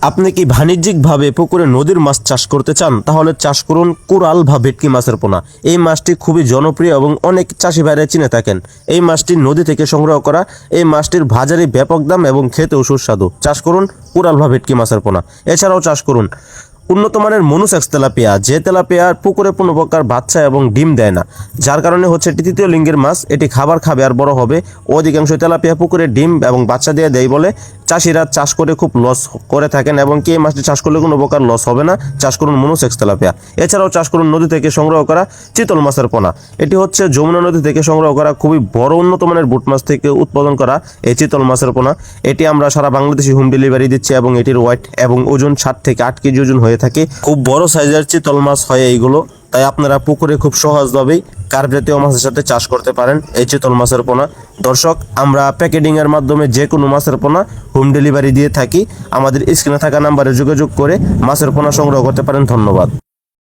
আপনি কি বাণিজ্যিকভাবে পুকুরে নদীর মাছ চাষ করতে চান? তাহলে চাষ করুন কোরাল বা ভেটকি মাছের পোনা। এই মাছটি খুবই জনপ্রিয় এবং অনেক চাষি ভাইরা চিনে থাকেন। এই মাছটি নদী থেকে সংগ্রহ করা। এই মাছটির বাজারে ব্যাপক দাম এবং খেতেও সুস্বাদু। চাষ করুন কোরাল বা ভেটকি মাছের পোনা। এছাড়াও চাষ করুন উন্নত মানের মনুসেক্স তেলাপিয়া, যে তেলাপিয়া পুকুরে কোনো প্রকার বাচ্চা এবং ডিম দেয় না, যার কারণে হচ্ছে এটি তৃতীয় লিঙ্গের মাছ। এটি খাবার খাবে আর বড় হবে। অধিকাংশ তেলাপিয়া পুকুরে ডিম এবং বাচ্চা দিয়ে দেয় বলে চাষিরা চাষ করে খুব লস করে থাকেন, এবং কি এই মাছটি চাষ করলে কোনো প্রকার লস হবে না। চাষ করুন মনুসেক্স তেলাপিয়া। এছাড়াও চাষ করুন নদী থেকে সংগ্রহ করা চিতল মাছের পোনা। এটি হচ্ছে যমুনা নদী থেকে সংগ্রহ করা খুবই বড় উন্নত মানের বুট মাছ থেকে উৎপাদন করা এই চিতল মাছের পোনা। এটি আমরা সারা বাংলাদেশে হোম ডেলিভারি দিচ্ছি এবং এটির ওয়েট এবং ওজন 7 থেকে 8 কেজি ওজন হয়ে থাকে। খুব বড় সাইজের চিতল মাছ হয় এইগুলো, তাই আপনারা পুকুরে খুব সহজভাবেই কার্প জাতীয় মাছের সাথে চাষ করতে পারেন এই চিতল মাছের পোনা। দর্শক, আমরা প্যাকেটিং এর মাধ্যমে যে কোনো মাছের পোনা হোম ডেলিভারি দিয়ে থাকি। আমাদের স্ক্রিনে থাকা নাম্বারে যোগাযোগ করে মাছের পোনা সংগ্রহ করতে পারেন। ধন্যবাদ।